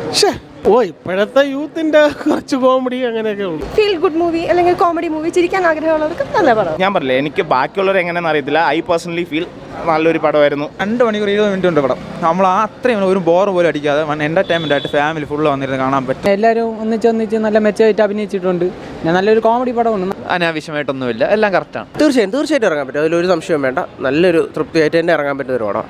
പക്ഷേ ഇപ്പോഴത്തെ യൂത്തിൻ്റെ കുറച്ച് കോമഡി അങ്ങനെയൊക്കെ ഉള്ളൂ. ഫീൽ ഗുഡ് മൂവി അല്ലെങ്കിൽ കോമഡി മൂവി, ചിരിക്കാൻ ആഗ്രഹമുള്ളവർക്ക് നല്ല പടം. ഞാൻ പറഞ്ഞില്ല, എനിക്ക് ബാക്കിയുള്ളവർ എങ്ങനെയാണെന്ന് അറിയത്തില്ല. ഐ പേഴ്സണലി ഫീൽ നല്ലൊരു പടമായിരുന്നു. 2 മണിക്കൂർ 20 മിനിറ്റ് ഉണ്ട് പടം. നമ്മൾ അത്രയും ഒരു ബോർ പോലും അടിക്കാതെ എൻ്റർടൈൻമെൻ്റ് ആയിട്ട് ഫാമിലി ഫുള്ള് വന്നിരുന്ന് കാണാൻ പറ്റും. എല്ലാവരും ഒന്നിച്ച് നല്ല മെച്ചമായിട്ട് അഭിനയിച്ചിട്ടുണ്ട്. നല്ലൊരു കോമഡി പടമാണ്. അനാവശ്യമായിട്ടൊന്നുമില്ല, എല്ലാം കറക്റ്റാണ്. തീർച്ചയായിട്ടും ഇറങ്ങാൻ പറ്റും. അതിലൊരു സംശയവും വേണ്ട. നല്ലൊരു തൃപ്തിയായിട്ട് തന്നെ ഇറങ്ങാൻ പറ്റുന്ന ഒരു പടം.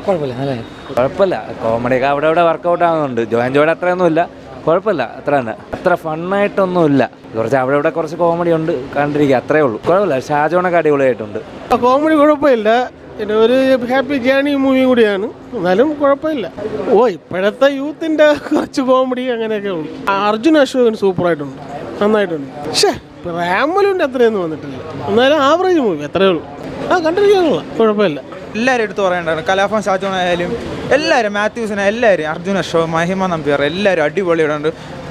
കുഴപ്പമില്ല. കോമഡിയൊക്കെ അവിടെ വർക്കൗട്ട് ആകുന്നുണ്ട്. ജോയുടെ അത്രയൊന്നുമില്ല, കുഴപ്പമില്ല. അത്ര തന്നെ, അത്ര ഫണ്ണായിട്ടൊന്നുമില്ല. കുറച്ച് അവിടെ കുറച്ച് കോമഡി ഉണ്ട്, കണ്ടിരിക്കുക, അത്രേ ഉള്ളൂ. കുഴപ്പമില്ല. ഷാജോണൊക്കെ അടിപൊളിയായിട്ടുണ്ട്. കോമഡി കുഴപ്പമില്ല. പിന്നെ ഒരു ഹാപ്പി ജേണി മൂവി കൂടിയാണ്, എന്നാലും കുഴപ്പമില്ല. ഇപ്പോഴത്തെ യൂത്തിൻ്റെ കുറച്ച് കോമഡി അങ്ങനെയൊക്കെ ഉള്ളൂ. അർജുൻ അശോകൻ സൂപ്പറായിട്ടുണ്ട്, നന്നായിട്ടുണ്ട്. പക്ഷേ റാമലുവിൻ്റെ അത്രയൊന്നും വന്നിട്ടില്ല, എന്നാലും ആവറേജ് മൂവി അത്രയേ ഉള്ളൂ. കണ്ടിരിക്കാനുള്ള കുഴപ്പമില്ല. എല്ലാവരും എടുത്ത് പറയേണ്ടതാണ്. കലാഭവൻ ഷാജോണായാലും എല്ലാവരും, മാത്യൂസിനെ എല്ലാവരും, അർജുൻ അശോക്, മഹിമ നമ്പ്യാർ എല്ലാവരും അടിപൊളിയുണ്ട്.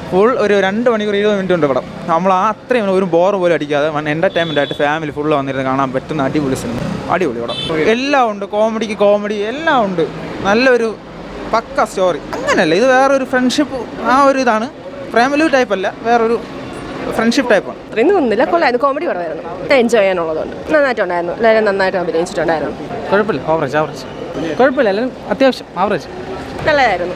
ഫുൾ ഒരു 2 മണിക്കൂർ 20 മിനിറ്റ് ഉണ്ട് പടം. നമ്മൾ അത്രയും ഒരു ബോർ പോലും അടിക്കാതെ എൻ്റർടൈൻമെൻ്റ് ആയിട്ട് ഫാമിലി ഫുള്ള് വന്നിരുന്ന് കാണാൻ പറ്റുന്ന അടിപൊളി സിനിമ, അടിപൊളി പടം. എല്ലാം ഉണ്ട്, കോമഡിക്ക് കോമഡി എല്ലാം ഉണ്ട്. നല്ലൊരു പക്ക സ്റ്റോറി. അങ്ങനെയല്ല, ഇത് വേറൊരു ഫ്രണ്ട്ഷിപ്പ്, ആ ഒരു ഇതാണ്. പ്രേമലു ടൈപ്പല്ല, വേറൊരു ഫ്രണ്ട്ഷിപ്പ് ടൈപ്പാണ്. അത്രയൊന്നും ഒന്നുമില്ല, കൊള്ളായിരുന്നു. കോമഡി പടമായിരുന്നു, എൻജോയ് ചെയ്യാനുള്ളതുകൊണ്ട് നന്നായിട്ടുണ്ടായിരുന്നു. എല്ലാവരും നന്നായിട്ട് അഭിനയിച്ചിട്ടുണ്ടായിരുന്നു. കുഴപ്പമില്ല, ആവറേജ്. കുഴപ്പമില്ല, എല്ലാവരും അത്യാവശ്യം ആവറേജ് നല്ലതായിരുന്നു.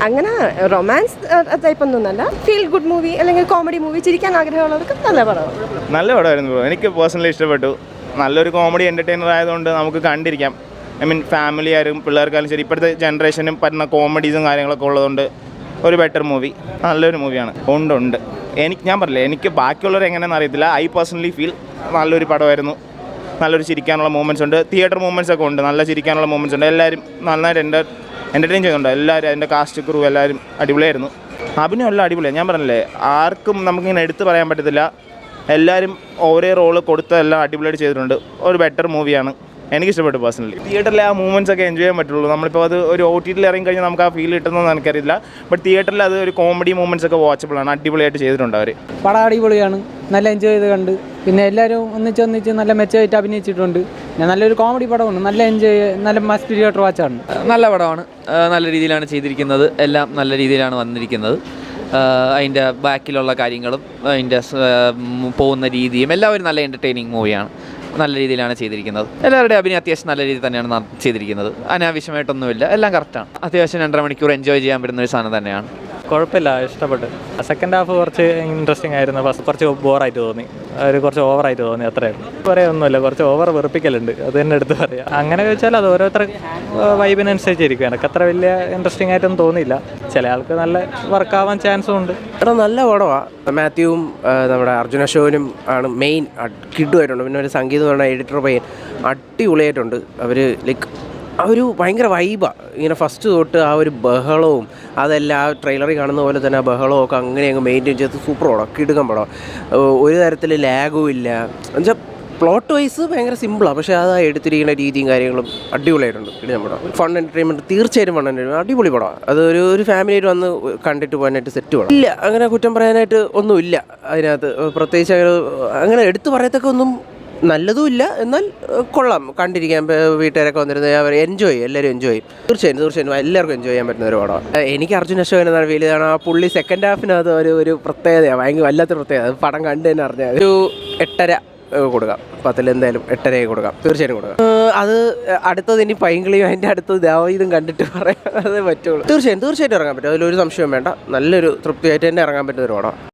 അങ്ങനെ റൊമാൻസ് ടൈപ്പൊന്നുമല്ല. ഫീൽ ഗുഡ് മൂവി അല്ലെങ്കിൽ കോമഡി മൂവി, ചിരിക്കാൻ ആഗ്രഹമുള്ളവർക്ക് നല്ല പടമാണ്. നല്ല പടമായിരുന്നു. എനിക്ക് പേഴ്സണലി ഇഷ്ടപ്പെട്ടു. നല്ലൊരു കോമഡി എൻ്റർടൈനർ ആയതുകൊണ്ട് നമുക്ക് കണ്ടിരിക്കാം. ഫാമിലി ആയാലും പിള്ളേർക്കായാലും ശരി, ഇപ്പോഴത്തെ ജനറേഷനും പറ്റുന്ന കോമഡീസും കാര്യങ്ങളൊക്കെ ഉള്ളതുകൊണ്ട് ഒരു ബെറ്റർ മൂവി, നല്ലൊരു മൂവിയാണ്. ഉണ്ട്. ഞാൻ പറഞ്ഞില്ല, എനിക്ക് ബാക്കിയുള്ളവർ എങ്ങനെയാണെന്ന് അറിയത്തില്ല. ഐ പേഴ്സണലി ഫീൽ നല്ലൊരു പടമായിരുന്നു. നല്ലൊരു ചിരിക്കാനുള്ള മൂമെൻറ്റ്സ് ഉണ്ട്, തിയേറ്റർ മൂമെൻറ്റ്സ് ഒക്കെ ഉണ്ട്, നല്ല ചിരിക്കാനുള്ള മൂമെൻറ്റ്സ് ഉണ്ട്. എല്ലാവരും നന്നായിട്ട് എൻ്റർടൈൻ ചെയ്യുന്നുണ്ട്. എല്ലാവരും, അതിൻ്റെ കാസ്റ്റ് ക്രൂ എല്ലാവരും അടിപൊളിയായിരുന്നു. അഭിനയം എല്ലാം അടിപൊളിയാണ്. ഞാൻ പറഞ്ഞില്ലേ, ആർക്കും നമുക്കിങ്ങനെ എടുത്ത് പറയാൻ പറ്റത്തില്ല. എല്ലാവരും ഓരോ റോള് കൊടുത്തതെല്ലാം അടിപൊളിയായിട്ട് ചെയ്തിട്ടുണ്ട്. ഒരു ബെറ്റർ മൂവിയാണ്, എനിക്കിഷ്ടപ്പെട്ടു പേഴ്സണലി. തിയേറ്ററിൽ ആ മൂവ്മെൻറ്റ്സ് ഒക്കെ എൻജോയ് ചെയ്യാൻ പറ്റുള്ളൂ. നമ്മളിപ്പോൾ അത് ഒരു OTTയിൽ ഇറങ്ങി കഴിഞ്ഞാൽ നമുക്ക് ആ ഫീൽ കിട്ടുന്നതെന്ന് എനിക്കറിയില്ല. ബട്ട് തിയേറ്ററിൽ അത് ഒരു കോമഡി മൂവ്മെൻറ്റ്സ് ഒക്കെ വാച്ചബിളാണ്, അടിപൊളിയായിട്ട് ചെയ്തിട്ടുണ്ട് അവർ. പടം അടിപൊളിയാണ്, നല്ല എൻജോയ് ചെയ്ത് കണ്ട്. പിന്നെ എല്ലാവരും ഒന്നിച്ച് നല്ല മെച്ചമായിട്ട് അഭിനയിച്ചിട്ടുണ്ട്. നല്ലൊരു കോമഡി പടമാണ്, നല്ല എൻജോയ്, നല്ല മസ്റ്റ് തിയേറ്റർ വാച്ചാണ്. നല്ല പടമാണ്, നല്ല രീതിയിലാണ് ചെയ്തിരിക്കുന്നത്. എല്ലാം നല്ല രീതിയിലാണ് വന്നിരിക്കുന്നത്. അതിൻ്റെ ബാക്കിലുള്ള കാര്യങ്ങളും അതിൻ്റെ പോകുന്ന രീതിയും എല്ലാവരും നല്ല എൻ്റർടൈനിങ് മൂവിയാണ്. നല്ല രീതിയിലാണ് ചെയ്തിരിക്കുന്നത്. എല്ലാവരുടെയും അഭിനയം അത്യാവശ്യം നല്ല രീതിയിൽ തന്നെയാണ് ചെയ്തിരിക്കുന്നത്. അനാവശ്യമായിട്ടൊന്നുമില്ല, എല്ലാം കറക്റ്റാണ്. അത്യാവശ്യം 2.5 മണിക്കൂർ എൻജോയ് ചെയ്യാൻ പറ്റുന്ന ഒരു സാധനം തന്നെയാണ്. കുഴപ്പമില്ല, ഇഷ്ടപ്പെട്ടു. സെക്കൻഡ് ഹാഫ് കുറച്ച് ഇൻട്രസ്റ്റിംഗ് ആയിരുന്നു. ഫസ്റ്റ് കുറച്ച് ബോറായിട്ട് തോന്നി, കുറച്ച് ഓവറായിട്ട് തോന്നി, അത്രയായിരുന്നു. പറയാനൊന്നുമില്ല, കുറച്ച് ഓവർ വെറുപ്പിക്കലുണ്ട്, അത് തന്നെ എടുത്ത് പറയാം. അങ്ങനെ ചോദിച്ചാൽ അത് ഓരോരുത്തർ വൈബിനനുസരിച്ചിരിക്കും. എനിക്ക് അത്ര വലിയ ഇൻട്രസ്റ്റിംഗ് ആയിട്ടൊന്നും തോന്നിയില്ല. ചില ആൾക്ക് നല്ല വർക്കാവാൻ ചാൻസും ഉണ്ട്. നല്ല പടമാണ്. മാത്യുവും നമ്മുടെ അർജുൻ അശോകനും ആണ് മെയിൻ. കിഡുമായിട്ടുണ്ട്. പിന്നെ ഒരു സംഗീതം പറഞ്ഞ എഡിറ്റർ പയ്യൻ അടിപൊളിയായിട്ടുണ്ട്. അവർ ലൈക്ക് ആ ഒരു ഭയങ്കര വൈബാണ്. ഇങ്ങനെ ഫസ്റ്റ് തൊട്ട് ആ ഒരു ബഹളവും അതെല്ലാം ആ ട്രെയിലറിൽ കാണുന്ന പോലെ തന്നെ ആ ബഹളവും ഒക്കെ അങ്ങനെ അങ്ങ് മെയിൻറ്റെയിൻ ചെയ്ത് സൂപ്പർ പടം, കിടുക്കൻ പടം. ഒരു തരത്തിൽ ലാഗും ഇല്ല. എന്നുവെച്ചാൽ പ്ലോട്ട് വൈസ് ഭയങ്കര സിമ്പിളാണ്, പക്ഷേ അത് എടുത്തിരിക്കുന്ന രീതിയും കാര്യങ്ങളും അടിപൊളിയായിട്ടുണ്ട്. കിടുക്കൻ പടം, ഫൺ എൻ്റർടൈൻമെൻറ്റ്, തീർച്ചയായിട്ടും ഫൺ എൻ്റർടൈൻമെൻറ്റ്, അടിപൊളി പടമാണ്. അത് ഒരു ഫാമിലിയായിട്ട് വന്ന് കണ്ടിട്ട് പോകാനായിട്ട് സെറ്റ് പടം. ഇല്ല, അങ്ങനെ കുറ്റം പറയാനായിട്ട് ഒന്നുമില്ല അതിനകത്ത്. പ്രത്യേകിച്ച് അങ്ങനെ എടുത്തു പറയത്തൊക്കെ ഒന്നും നല്ലതും ഇല്ല, എന്നാൽ കൊള്ളാം, കണ്ടിരിക്കാൻ. വീട്ടുകാരൊക്കെ വന്നിരുന്നത് അവർ എല്ലാവരും എൻജോയ് ചെയ്യും. തീർച്ചയായും എല്ലാവർക്കും എൻജോയ് ചെയ്യാൻ പറ്റുന്ന ഒരു പടമാണ്. എനിക്ക് അർജുൻ അശോകൻ എന്നാണ് ഫീൽ ചെയ്താണ്. ആ പുള്ളി സെക്കൻഡ് ഹാഫിനകത്ത് ഒരു പ്രത്യേകതയാണ്, ഭയങ്കര വല്ലാത്ത പ്രത്യേകത. അത് പടം കണ്ടു തന്നെ അറിഞ്ഞാൽ ഒരു 8.5 കൊടുക്കാം. 10 എന്തായാലും 8.5 കൊടുക്കാം, തീർച്ചയായും കൊടുക്കാം. അത് അടുത്തത് ഇനി പൈങ്കിളിയും അതിൻ്റെ അടുത്തത് ദാവീദും കണ്ടിട്ട് പറയാൻ അതേ പറ്റുള്ളൂ. തീർച്ചയായിട്ടും ഇറങ്ങാൻ പറ്റും. അതിലൊരു സംശയവും വേണ്ട. നല്ലൊരു തൃപ്തിയായിട്ട് തന്നെ ഇറങ്ങാൻ പറ്റുന്ന ഒരു പടം.